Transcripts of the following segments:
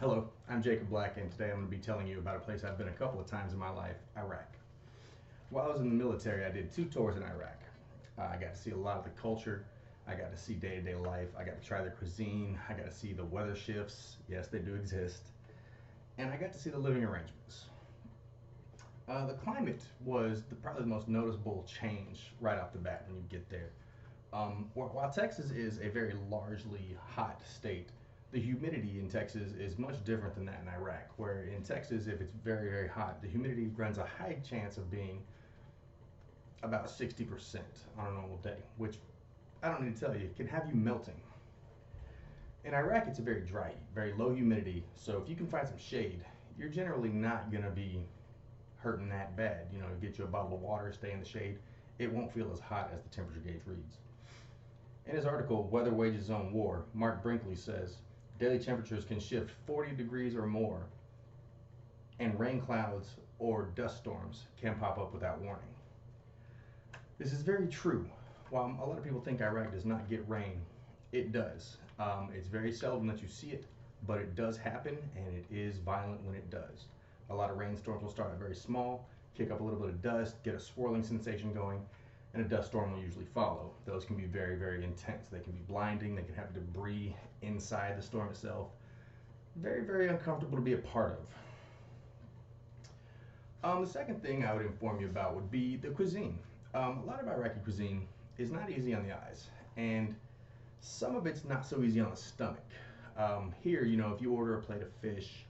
Hello, I'm Jacob Black, and today I'm going to be telling you about a place I've been a couple of times in my life, Iraq. While I was in the military, I did 2 tours in Iraq. I got to see a lot of the culture. I got to see day to day life. I got to try their cuisine. I got to see the weather shifts. Yes, they do exist. And I got to see the living arrangements. The climate was probably the most noticeable change right off the bat when you get there. While Texas is a very largely hot state, the humidity in Texas is much different than that in Iraq, where in Texas, if it's very, very hot, the humidity runs a high chance of being about 60% on a normal day, which I don't need to tell you, can have you melting. In Iraq, it's a very dry, very low humidity, so if you can find some shade, you're generally not going to be hurting that bad. You know, get you a bottle of water, stay in the shade, it won't feel as hot as the temperature gauge reads. In his article, Weather Wages on War, Mark Brinkley says daily temperatures can shift 40 degrees or more, and rain clouds or dust storms can pop up without warning. This is very true. While a lot of people think Iraq does not get rain, it does. It's very seldom that you see it, but it does happen, and it is violent when it does. A lot of rainstorms will start out very small, kick up a little bit of dust, get a swirling sensation going, and a dust storm will usually follow. Those can be very, very intense. They can be blinding. They can have debris inside the storm itself. Very, very uncomfortable to be a part of. The second thing I would inform you about would be the cuisine. A lot of Iraqi cuisine is not easy on the eyes, and some of it's not so easy on the stomach. Here, you know, if you order a plate of fish,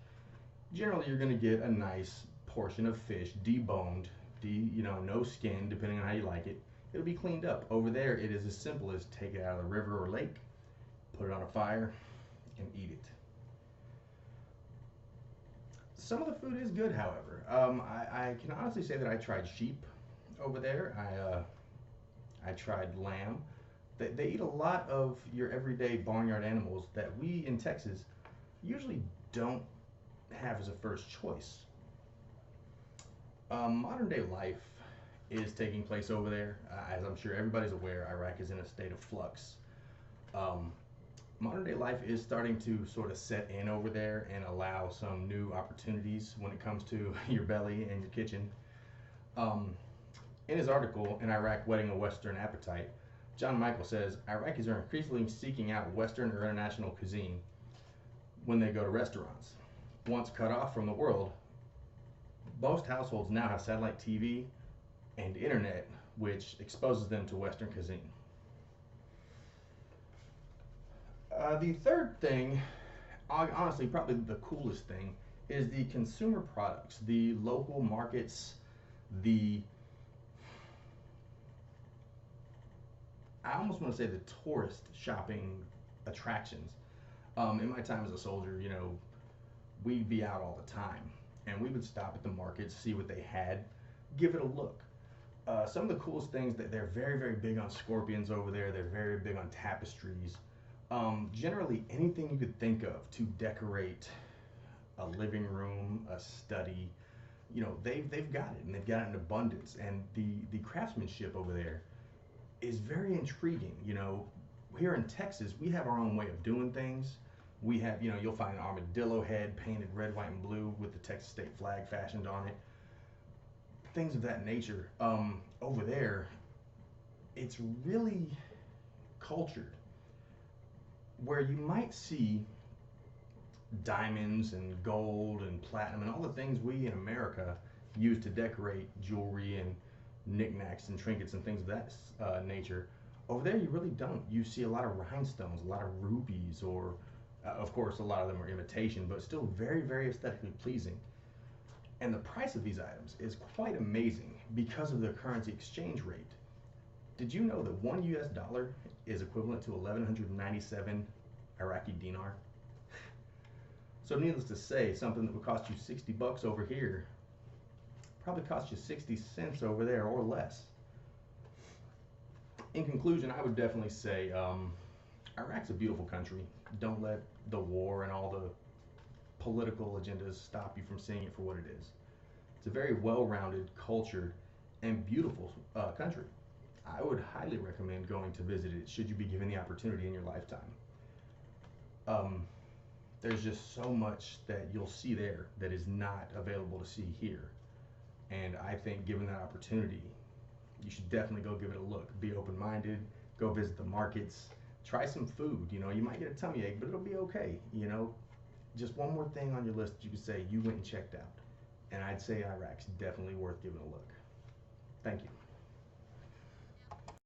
generally you're going to get a nice portion of fish, deboned, no skin, depending on how you like it. It'll be cleaned up. Over there, it is as simple as take it out of the river or lake, put it on a fire, and eat it. Some of the food is good, however. I can honestly say that I tried sheep over there. I tried lamb. They eat a lot of your everyday barnyard animals that we in Texas usually don't have as a first choice. Modern day life is taking place over there. As I'm sure everybody's aware, Iraq is in a state of flux. Modern day life is starting to sort of set in over there and allow some new opportunities when it comes to your belly and your kitchen. In his article, In Iraq Whetting a Western Appetite, John Michael says Iraqis are increasingly seeking out Western or international cuisine when they go to restaurants. Once cut off from the world, most households now have satellite TV and internet, which exposes them to Western cuisine. The third thing, honestly, probably the coolest thing, is the consumer products, the local markets, I almost want to say the tourist shopping attractions. In my time as a soldier, we'd be out all the time, and we would stop at the markets, see what they had, give it a look. Some of the coolest things that they're very, very big on scorpions over there. They're very big on tapestries. Generally, anything you could think of to decorate a living room, a study, they've got it, and they've got it in abundance. And the craftsmanship over there is very intriguing. Here in Texas, we have our own way of doing things. We have, you'll find an armadillo head painted red, white, and blue with the Texas state flag fashioned on it. Things of that nature. Over there, it's really cultured, where you might see diamonds and gold and platinum and all the things we in America use to decorate jewelry and knickknacks and trinkets and things of that nature. Over there, you really don't. You see a lot of rhinestones, a lot of rubies, or of course, a lot of them are imitation, but still very, very aesthetically pleasing. And the price of these items is quite amazing because of the currency exchange rate. Did you know that $1 is equivalent to 1,197 Iraqi dinar? So needless to say, something that would cost you 60 bucks over here probably cost you 60 cents over there or less. In conclusion, I would definitely say Iraq's a beautiful country. Don't let the war and all the political agendas stop you from seeing it for what it is. It's a very well-rounded, cultured, and beautiful country. I would highly recommend going to visit it should you be given the opportunity in your lifetime. there's just so much that you'll see there that is not available to see here. And I think given that opportunity, you should definitely go give it a look. Be open-minded, go visit the markets, try some food. You know, you might get a tummy ache, but it'll be okay. You know, just one more thing on your list that you could say you went and checked out. And I'd say Iraq's definitely worth giving a look. Thank you.